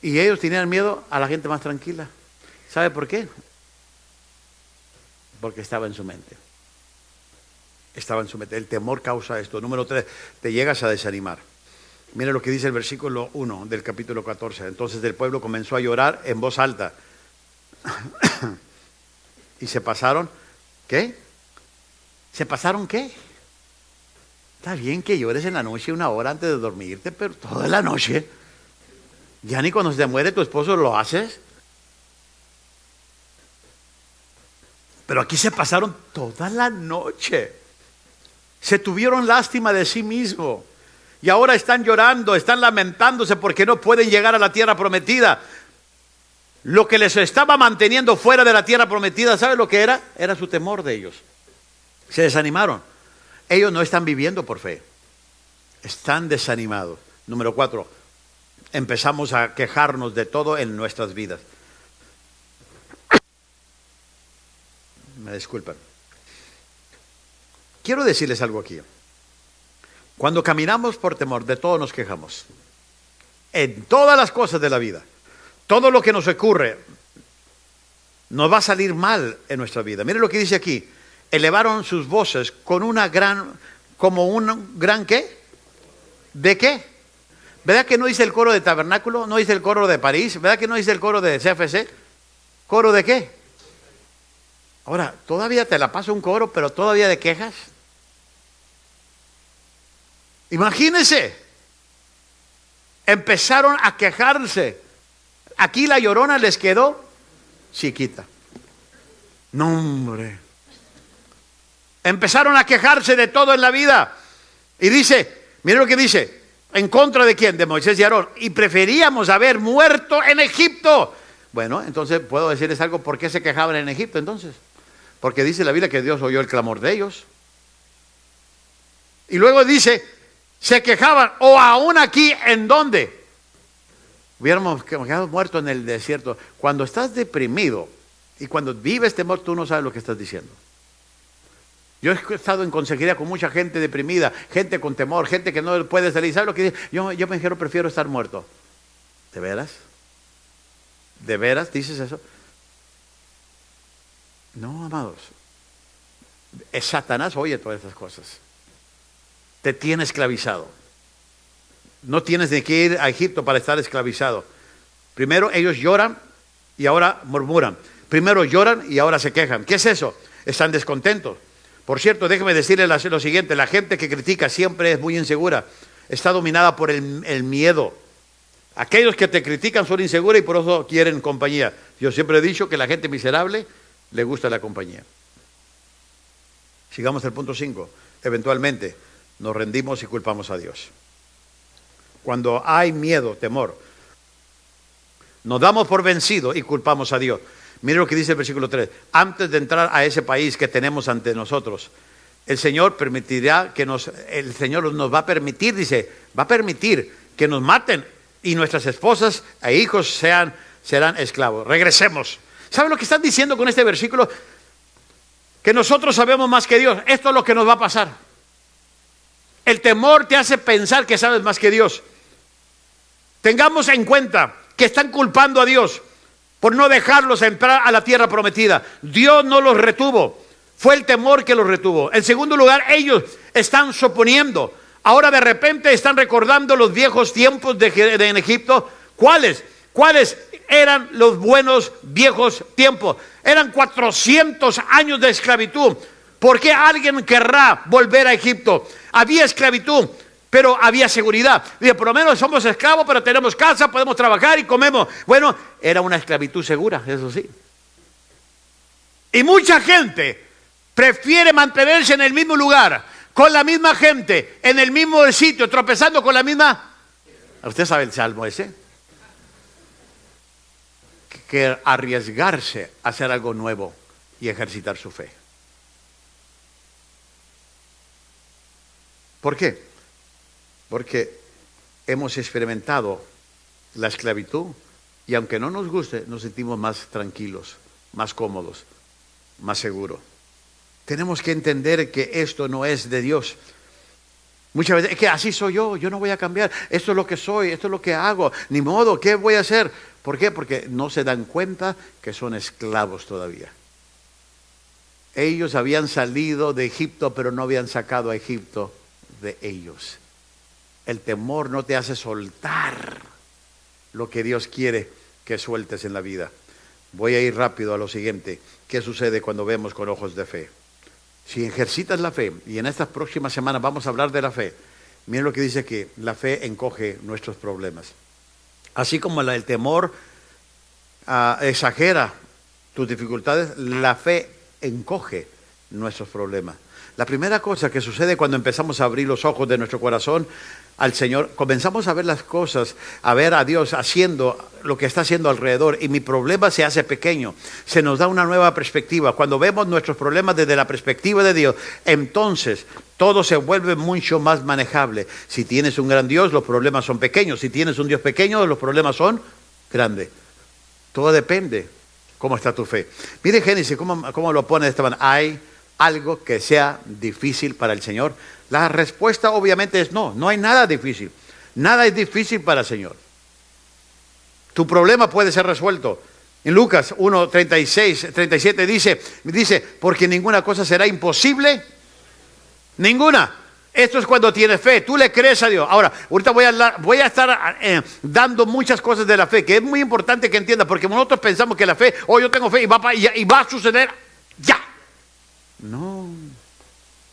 Y ellos tenían miedo a la gente más tranquila. ¿Sabe por qué? Porque estaba en su mente. Estaba en su mente. El temor causa esto. Número 3, te llegas a desanimar. Mire lo que dice el versículo 1 del capítulo 14. Entonces el pueblo comenzó a llorar en voz alta. Y se pasaron, ¿qué? ¿Se pasaron qué? Está bien que llores en la noche 1 hora antes de dormirte, pero toda la noche. Ya ni cuando se te muere tu esposo lo haces. Pero aquí se pasaron toda la noche. Se tuvieron lástima de sí mismos. Y ahora están llorando, están lamentándose porque no pueden llegar a la tierra prometida. Lo que les estaba manteniendo fuera de la tierra prometida, ¿sabe lo que era? Era su temor de ellos. Se desanimaron. Ellos no están viviendo por fe. Están desanimados. Número 4, empezamos a quejarnos de todo en nuestras vidas. Me disculpan. Quiero decirles algo aquí. Cuando caminamos por temor, de todo nos quejamos. En todas las cosas de la vida, todo lo que nos ocurre, nos va a salir mal en nuestra vida. Mire lo que dice aquí. Elevaron sus voces con como un gran ¿qué? ¿De qué? ¿Verdad que no dice el coro de Tabernáculo? ¿No dice el coro de París? ¿Verdad que no dice el coro de CFC? ¿Coro de qué? Ahora, todavía te la paso un coro, pero todavía de quejas. Imagínense, empezaron a quejarse. Aquí la llorona les quedó chiquita. No, hombre. Empezaron a quejarse de todo en la vida. Y dice, miren lo que dice, ¿en contra de quién? De Moisés y Aarón. Y preferíamos haber muerto en Egipto. Bueno, entonces puedo decirles algo, ¿por qué se quejaban en Egipto entonces? Porque dice la Biblia que Dios oyó el clamor de ellos. Y luego dice, se quejaban, o aún aquí, ¿en dónde? Hubiéramos quedado muertos en el desierto. Cuando estás deprimido y cuando vives temor, tú no sabes lo que estás diciendo. Yo he estado en consejería con mucha gente deprimida, gente con temor, gente que no puede salir. ¿Sabes lo que dice? Yo me dijeron, prefiero estar muerto. ¿De veras? ¿De veras dices eso? No, amados. Es Satanás, oye todas esas cosas. Te tiene esclavizado. No tienes ni que ir a Egipto para estar esclavizado. Primero ellos lloran y ahora murmuran. Primero lloran y ahora se quejan. ¿Qué es eso? Están descontentos. Por cierto, déjeme decirles lo siguiente. La gente que critica siempre es muy insegura. Está dominada por el miedo. Aquellos que te critican son inseguros y por eso quieren compañía. Yo siempre he dicho que la gente miserable le gusta la compañía. Sigamos al punto 5. Eventualmente nos rendimos y culpamos a Dios. Cuando hay miedo, temor, nos damos por vencidos y culpamos a Dios. Mire lo que dice el versículo 3. Antes de entrar a ese país que tenemos ante nosotros, el Señor permitirá que el Señor nos va a permitir, dice, va a permitir que nos maten y nuestras esposas e hijos serán esclavos. Regresemos. ¿Sabe lo que están diciendo con este versículo? Que nosotros sabemos más que Dios. Esto es lo que nos va a pasar. El temor te hace pensar que sabes más que Dios. Tengamos en cuenta que están culpando a Dios por no dejarlos entrar a la tierra prometida. Dios no los retuvo. Fue el temor que los retuvo. En segundo lugar, ellos están suponiendo. Ahora de repente están recordando los viejos tiempos en Egipto. ¿Cuáles eran los buenos viejos tiempos? Eran 400 años de esclavitud. ¿Por qué alguien querrá volver a Egipto? Había esclavitud, pero había seguridad. Dice, por lo menos somos esclavos, pero tenemos casa, podemos trabajar y comemos. Bueno, era una esclavitud segura, eso sí. Y mucha gente prefiere mantenerse en el mismo lugar, con la misma gente, en el mismo sitio, tropezando con la misma... ¿Usted sabe el salmo ese? Que arriesgarse a hacer algo nuevo y ejercitar su fe. ¿Por qué? Porque hemos experimentado la esclavitud y aunque no nos guste, nos sentimos más tranquilos, más cómodos, más seguros. Tenemos que entender que esto no es de Dios. Muchas veces es que así soy yo no voy a cambiar. Esto es lo que soy, esto es lo que hago. Ni modo, ¿qué voy a hacer? ¿Por qué? Porque no se dan cuenta que son esclavos todavía. Ellos habían salido de Egipto, pero no habían sacado a Egipto de ellos. El temor no te hace soltar lo que Dios quiere que sueltes en la vida. Voy a ir rápido a lo siguiente. ¿Qué sucede cuando vemos con ojos de fe? Si ejercitas la fe, y en estas próximas semanas vamos a hablar de la fe, miren lo que dice aquí, la fe encoge nuestros problemas. Así como el temor exagera tus dificultades, la fe encoge nuestros problemas. La primera cosa que sucede cuando empezamos a abrir los ojos de nuestro corazón al Señor, comenzamos a ver las cosas, a ver a Dios haciendo lo que está haciendo alrededor y mi problema se hace pequeño, se nos da una nueva perspectiva. Cuando vemos nuestros problemas desde la perspectiva de Dios, entonces todo se vuelve mucho más manejable. Si tienes un gran Dios, los problemas son pequeños. Si tienes un Dios pequeño, los problemas son grandes. Todo depende cómo está tu fe. Mire Génesis, cómo lo pone de esta manera. ¿Hay algo que sea difícil para el Señor? La respuesta obviamente es no hay nada difícil. Nada es difícil para el Señor. Tu problema puede ser resuelto. En Lucas 1, 36, 37 dice, porque ninguna cosa será imposible. Ninguna. Esto es cuando tienes fe, tú le crees a Dios. Ahora, ahorita voy a estar dando muchas cosas de la fe, que es muy importante que entiendas, porque nosotros pensamos que la fe, yo tengo fe y va a suceder ya. No.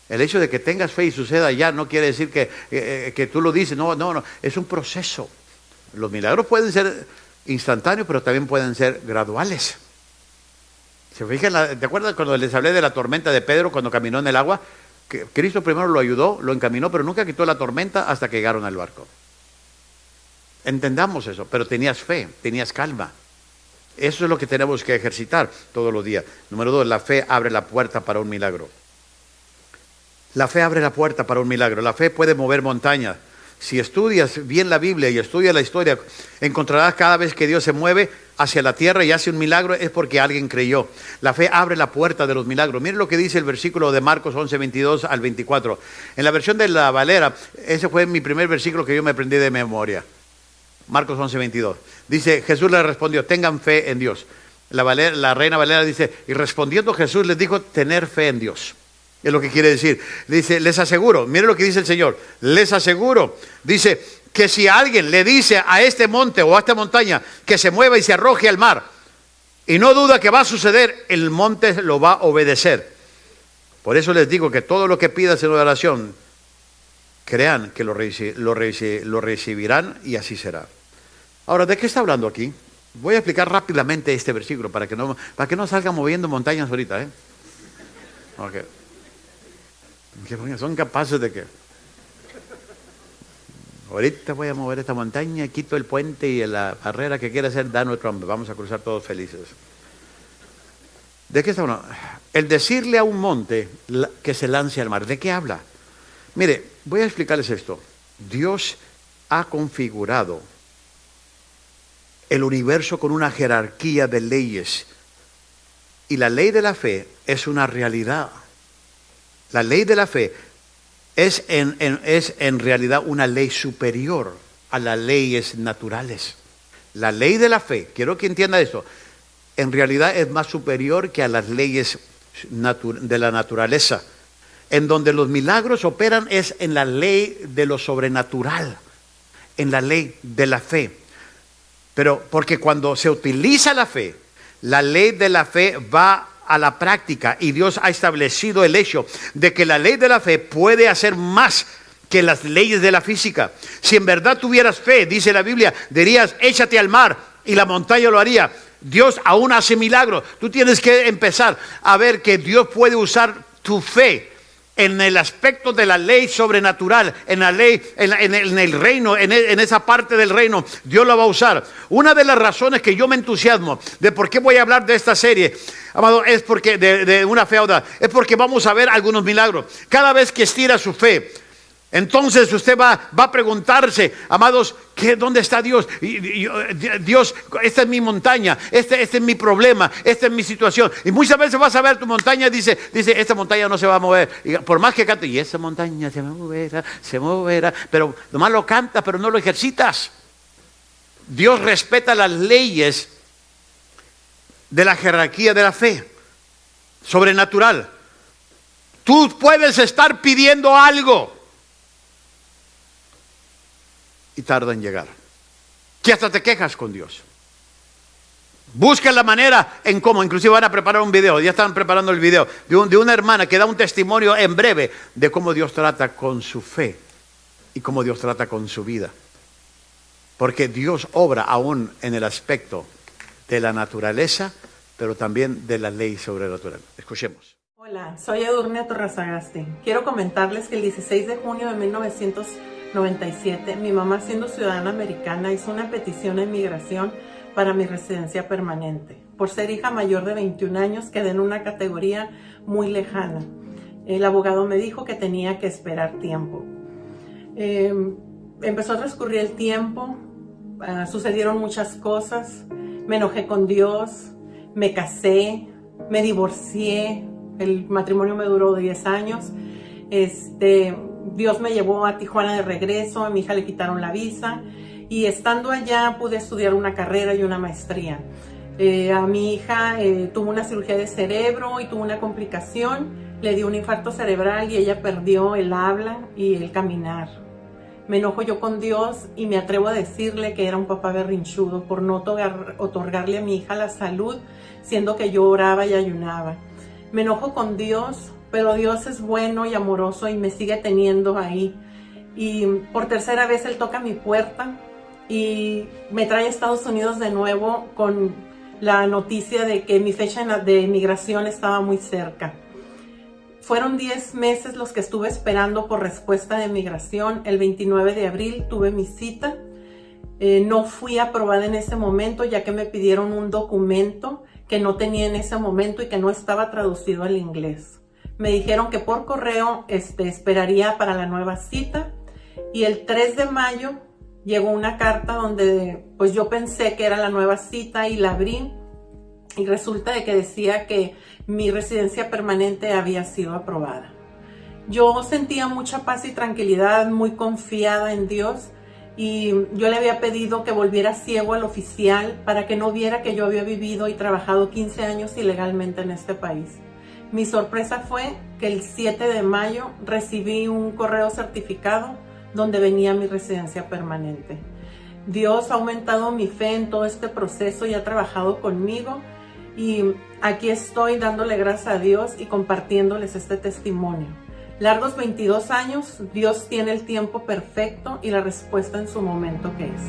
El hecho de que tengas fe y suceda ya no quiere decir que tú lo dices. No. Es un proceso. Los milagros pueden ser instantáneos, pero también pueden ser graduales. ¿Se fijan? ¿Te acuerdas cuando les hablé de la tormenta de Pedro cuando caminó en el agua? Que Cristo primero lo ayudó, lo encaminó, pero nunca quitó la tormenta hasta que llegaron al barco. Entendamos eso, pero tenías fe, tenías calma. Eso es lo que tenemos que ejercitar todos los días. Número 2, la fe abre la puerta para un milagro. La fe abre la puerta para un milagro. La fe puede mover montañas. Si estudias bien la Biblia y estudias la historia, encontrarás cada vez que Dios se mueve, hacia la tierra y hace un milagro, es porque alguien creyó. La fe abre la puerta de los milagros. Miren lo que dice el versículo de Marcos 11, 22 al 24. En la versión de la Valera, ese fue mi primer versículo que yo me aprendí de memoria. Marcos 11, 22. Dice, Jesús le respondió, tengan fe en Dios. La Reina Valera dice, y respondiendo Jesús les dijo, tener fe en Dios. Es lo que quiere decir. Dice, les aseguro, miren lo que dice el Señor, les aseguro, dice, que si alguien le dice a este monte o a esta montaña que se mueva y se arroje al mar, y no duda que va a suceder, el monte lo va a obedecer. Por eso les digo que todo lo que pidas en oración, crean que lo recibirán y así será. Ahora, ¿de qué está hablando aquí? Voy a explicar rápidamente este versículo para que no salgan moviendo montañas ahorita. Okay. Que son capaces de que ahorita voy a mover esta montaña, quito el puente y la barrera que quiere hacer Donald Trump. Vamos a cruzar todos felices. ¿De qué está hablando? El decirle a un monte que se lance al mar, ¿de qué habla? Mire, voy a explicarles esto. Dios ha configurado el universo con una jerarquía de leyes. Y la ley de la fe es una realidad. La ley de la fe es en realidad una ley superior a las leyes naturales. La ley de la fe, quiero que entienda esto, en realidad es más superior que a las leyes de la naturaleza. En donde los milagros operan es en la ley de lo sobrenatural, en la ley de la fe. Pero porque cuando se utiliza la fe, la ley de la fe va a la práctica y Dios ha establecido el hecho de que la ley de la fe puede hacer más que las leyes de la física. Si en verdad tuvieras fe, dice la Biblia, dirías, échate al mar y la montaña lo haría. Dios aún hace milagros. Tú tienes que empezar a ver que Dios puede usar tu fe en el aspecto de la ley sobrenatural, en la ley, en el reino, en esa parte del reino, Dios la va a usar. Una de las razones que yo me entusiasmo de por qué voy a hablar de esta serie, amado, es porque de una fe audaz, es porque vamos a ver algunos milagros. Cada vez que estira su fe, entonces usted va a preguntarse, amados, ¿dónde está Dios? Dios, esta es mi montaña, este es mi problema, esta es mi situación. Y muchas veces vas a ver tu montaña y dice, esta montaña no se va a mover. Y por más que cante, y esa montaña se moverá, pero nomás lo cantas, pero no lo ejercitas. Dios respeta las leyes de la jerarquía de la fe sobrenatural. Tú puedes estar pidiendo algo y tarda en llegar, que hasta te quejas con Dios. Busca la manera en cómo, inclusive van a preparar un video, ya están preparando el video de una hermana que da un testimonio en breve de cómo Dios trata con su fe y cómo Dios trata con su vida, porque Dios obra aún en el aspecto de la naturaleza, pero también de la ley sobrenatural. Escuchemos. Hola, soy Edurne Torrazagasti. Quiero comentarles que el 16 de junio de 1997, mi mamá, siendo ciudadana americana, hizo una petición de inmigración para mi residencia permanente. Por ser hija mayor de 21 años, quedé en una categoría muy lejana. El abogado me dijo que tenía que esperar tiempo. Empezó a transcurrir el tiempo, sucedieron muchas cosas, me enojé con Dios, me casé, me divorcié, el matrimonio me duró 10 años. Dios me llevó a Tijuana de regreso, a mi hija le quitaron la visa y estando allá pude estudiar una carrera y una maestría. A mi hija tuvo una cirugía de cerebro y tuvo una complicación, le dio un infarto cerebral y ella perdió el habla y el caminar. Me enojo yo con Dios y me atrevo a decirle que era un papá berrinchudo por no otorgarle a mi hija la salud, siendo que yo oraba y ayunaba. Me enojo con Dios, pero Dios es bueno y amoroso y me sigue teniendo ahí. Y por tercera vez Él toca mi puerta y me trae a Estados Unidos de nuevo con la noticia de que mi fecha de migración estaba muy cerca. Fueron 10 meses los que estuve esperando por respuesta de migración. El 29 de abril tuve mi cita. No fui aprobada en ese momento ya que me pidieron un documento que no tenía en ese momento y que no estaba traducido al inglés. Me dijeron que por correo esperaría para la nueva cita y el 3 de mayo llegó una carta donde pues yo pensé que era la nueva cita y la abrí y resulta de que decía que mi residencia permanente había sido aprobada. Yo sentía mucha paz y tranquilidad, muy confiada en Dios, y yo le había pedido que volviera ciego al oficial para que no viera que yo había vivido y trabajado 15 años ilegalmente en este país. Mi sorpresa fue que el 7 de mayo recibí un correo certificado donde venía mi residencia permanente. Dios ha aumentado mi fe en todo este proceso y ha trabajado conmigo, y aquí estoy dándole gracias a Dios y compartiéndoles este testimonio. Largos 22 años, Dios tiene el tiempo perfecto y la respuesta en su momento que es.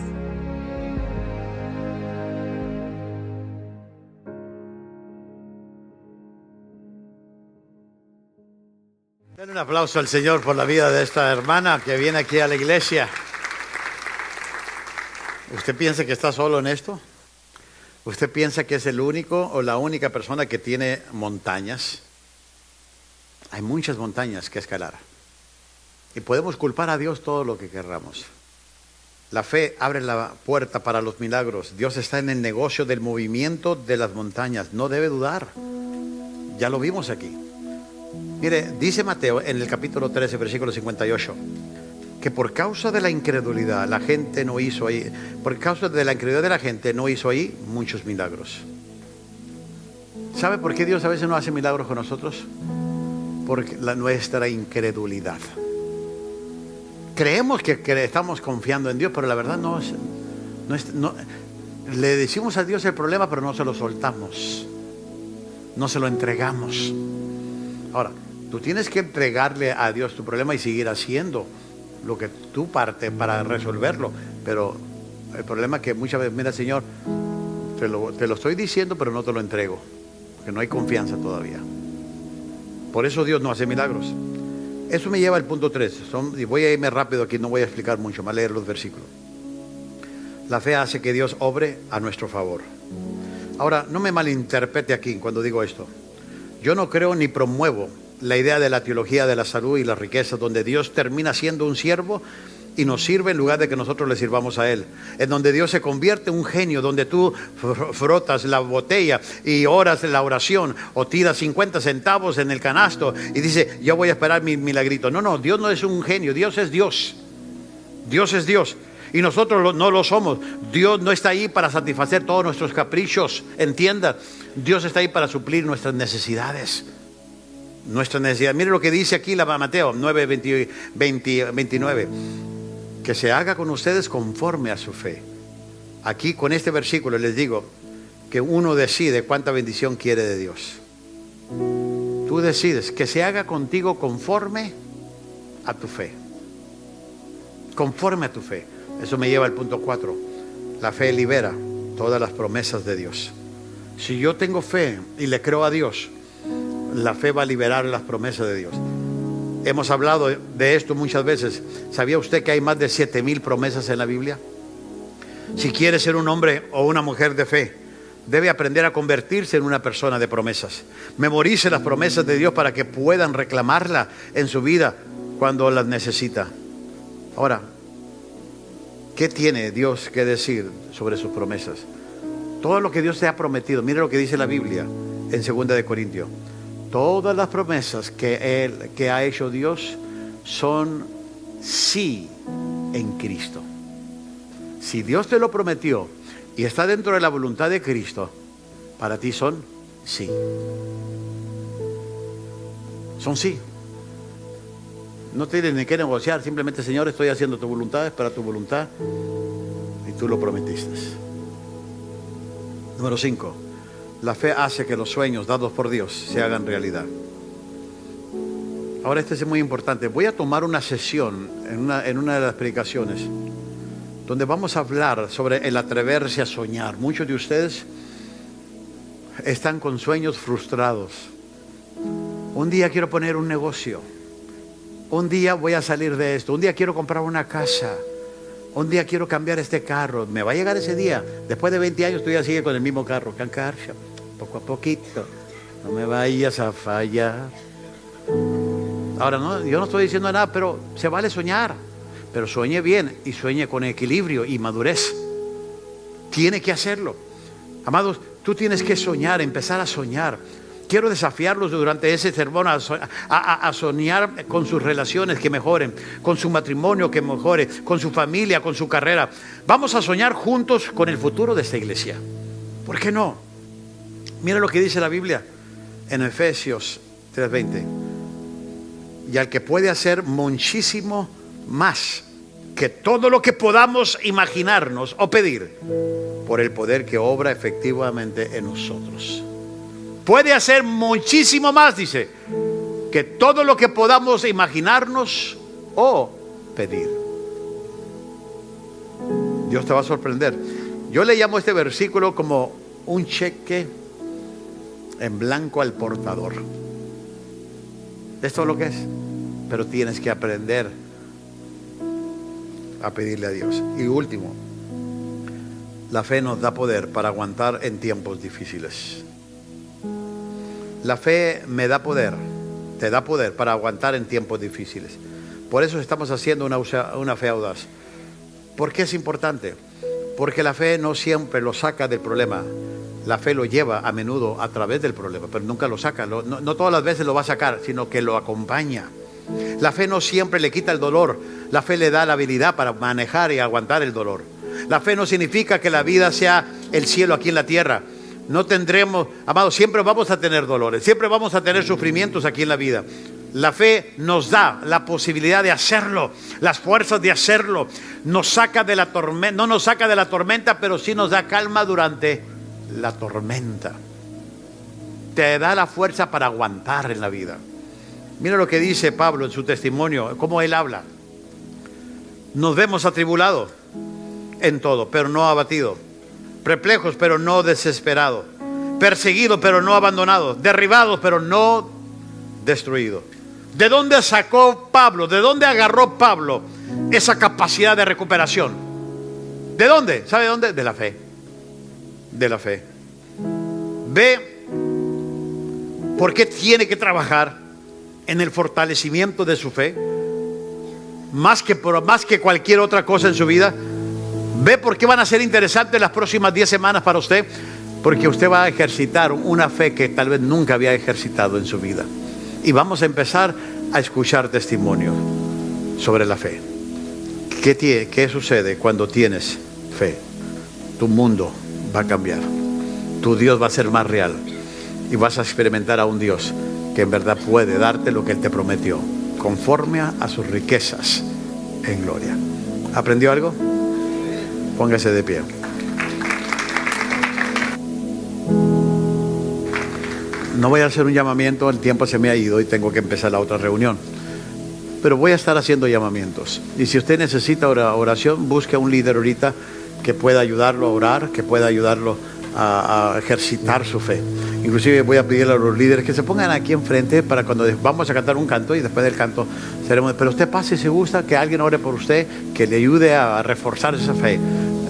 Den un aplauso al Señor por la vida de esta hermana que viene aquí a la iglesia. ¿Usted piensa que está solo en esto? ¿Usted piensa que es el único o la única persona que tiene montañas? Hay muchas montañas que escalar. Y podemos culpar a Dios todo lo que querramos. La fe abre la puerta para los milagros. Dios está en el negocio del movimiento de las montañas. No debe dudar. Ya lo vimos aquí. Mire, dice Mateo en el capítulo 13, versículo 58, que por causa de la incredulidad la gente no hizo ahí, por causa de la incredulidad de la gente no hizo ahí muchos milagros. ¿Sabe por qué Dios a veces no hace milagros con nosotros? Por nuestra incredulidad. Creemos que estamos confiando en Dios, pero la verdad no le decimos a Dios el problema, pero no se lo soltamos, no se lo entregamos. Ahora, tú tienes que entregarle a Dios tu problema y seguir haciendo lo que tú parte para resolverlo. Pero el problema es que muchas veces, mira, Señor, te lo estoy diciendo, pero no te lo entrego, porque no hay confianza todavía. Por eso Dios no hace milagros. Eso me lleva al punto 3. Y voy a irme rápido aquí, no voy a explicar mucho, más leer los versículos. La fe hace que Dios obre a nuestro favor. Ahora, no me malinterprete aquí cuando digo esto. Yo no creo ni promuevo la idea de la teología de la salud y la riqueza, donde Dios termina siendo un siervo y nos sirve en lugar de que nosotros le sirvamos a Él. En donde Dios se convierte en un genio, donde tú frotas la botella y oras la oración o tiras 50 centavos en el canasto y dice, yo voy a esperar mi milagrito. No, Dios no es un genio, Dios es Dios. Dios es Dios. Y nosotros no lo somos. Dios no está ahí para satisfacer todos nuestros caprichos. Entienda, Dios está ahí para suplir nuestras necesidades. Nuestra necesidad. Mire lo que dice aquí la Mateo 9, 29. Que se haga con ustedes conforme a su fe. Aquí con este versículo les digo que uno decide cuánta bendición quiere de Dios. Tú decides que se haga contigo conforme a tu fe. Conforme a tu fe. Eso me lleva al punto 4. La fe libera todas las promesas de Dios. Si yo tengo fe y le creo a Dios, la fe va a liberar las promesas de Dios. Hemos hablado de esto muchas veces. ¿Sabía usted que hay más de 7,000 promesas en la Biblia? Si quiere ser un hombre o una mujer de fe, debe aprender a convertirse en una persona de promesas. Memorice las promesas de Dios para que puedan reclamarla en su vida cuando las necesita. Ahora, ¿qué tiene Dios que decir sobre sus promesas? Todo lo que Dios te ha prometido. Mire lo que dice la Biblia en 2 de Corintios. Todas las promesas que ha hecho Dios son sí en Cristo. Si Dios te lo prometió y está dentro de la voluntad de Cristo, para ti son sí. Son sí. No tienes ni que negociar, simplemente, Señor, estoy haciendo tu voluntad, es para tu voluntad y tú lo prometiste. Número 5. La fe hace que los sueños dados por Dios se hagan realidad. Ahora este es muy importante. Voy a tomar una sesión en una de las predicaciones donde vamos a hablar sobre el atreverse a soñar. Muchos de ustedes están con sueños frustrados. Un día quiero poner un negocio. Un día voy a salir de esto. Un día quiero comprar una casa. Un día quiero cambiar este carro. Me va a llegar ese día. Después de 20 años tú ya sigues con el mismo carro. Poco a poquito. No me vayas a fallar. Ahora, no, yo no estoy diciendo nada, pero se vale soñar. pero sueñe bien y sueñe con equilibrio y madurez. Tiene que hacerlo. Amados, tú tienes que soñar, empezar a soñar. Quiero desafiarlos durante ese sermón a soñar con sus relaciones que mejoren, con su matrimonio que mejore, con su familia, con su carrera. Vamos a soñar juntos con el futuro de esta iglesia. ¿Por qué no? Mira lo que dice la Biblia en Efesios 3:20. Y al que puede hacer muchísimo más que todo lo que podamos imaginarnos o pedir, por el poder que obra efectivamente en nosotros. Puede hacer muchísimo más, dice, que todo lo que podamos imaginarnos o pedir. Dios te va a sorprender. Yo le llamo este versículo como un cheque en blanco al portador. Esto es lo que es. Pero tienes que aprender a pedirle a Dios. Y último, la fe nos da poder para aguantar en tiempos difíciles. La fe me da poder, te da poder para aguantar en tiempos difíciles. Por eso estamos haciendo una fe audaz. ¿Por qué es importante? Porque la fe no siempre lo saca del problema. La fe lo lleva a menudo a través del problema, pero nunca lo saca. No todas las veces lo va a sacar, sino que lo acompaña. La fe no siempre le quita el dolor. La fe le da la habilidad para manejar y aguantar el dolor. La fe no significa que la vida sea el cielo aquí en la tierra. No tendremos, amados, siempre vamos a tener dolores, siempre vamos a tener sufrimientos aquí en la vida. La fe nos da la posibilidad de hacerlo, las fuerzas de hacerlo. Nos saca de la tormenta, no nos saca de la tormenta, pero sí nos da calma durante la tormenta. Te da la fuerza para aguantar en la vida. Mira lo que dice Pablo en su testimonio, cómo él habla. Nos vemos atribulados en todo, pero no abatidos. Perplejos, pero no desesperados. Perseguidos, pero no abandonados. Derribados, pero no destruidos. ¿De dónde sacó Pablo? ¿De dónde agarró Pablo esa capacidad de recuperación? ¿De dónde? ¿Sabe dónde? De la fe. De la fe. Ve por qué tiene que trabajar en el fortalecimiento de su fe, más que cualquier otra cosa en su vida. Ve por qué van a ser interesantes las próximas 10 semanas para usted, porque usted va a ejercitar una fe que tal vez nunca había ejercitado en su vida. Y vamos a empezar a escuchar testimonios sobre la fe. ¿Qué sucede cuando tienes fe? Tu mundo va a cambiar, tu Dios va a ser más real y vas a experimentar a un Dios que en verdad puede darte lo que Él te prometió, conforme a sus riquezas en gloria. ¿Aprendió algo? Póngase de pie. No voy a hacer un llamamiento, el tiempo se me ha ido y tengo que empezar la otra reunión. Pero voy a estar haciendo llamamientos. Y si usted necesita oración, busque a un líder ahorita que pueda ayudarlo a orar, que pueda ayudarlo a ejercitar su fe. Inclusive voy a pedirle a los líderes que se pongan aquí enfrente para cuando vamos a cantar un canto y después del canto seremos. Pero usted pase si gusta, que alguien ore por usted, que le ayude a reforzar esa fe.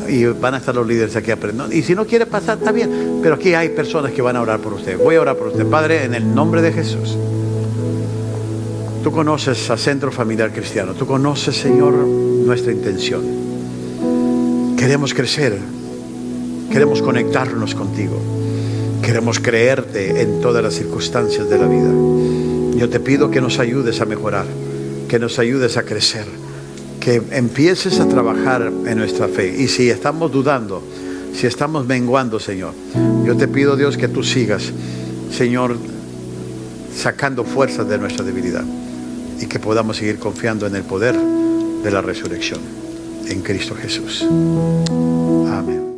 Y van a estar los líderes aquí aprendiendo. Y si no quiere pasar, está bien. Pero aquí hay personas que van a orar por usted. Voy a orar por usted. Padre, en el nombre de Jesús. Tú conoces a Centro Familiar Cristiano. Tú conoces, Señor, nuestra intención. Queremos crecer. Queremos conectarnos contigo. Queremos creerte en todas las circunstancias de la vida. Yo te pido que nos ayudes a mejorar, que nos ayudes a crecer, que empieces a trabajar en nuestra fe. Y si estamos dudando, si estamos menguando, Señor, yo te pido, Dios, que tú sigas, Señor, sacando fuerzas de nuestra debilidad y que podamos seguir confiando en el poder de la resurrección en Cristo Jesús. Amén.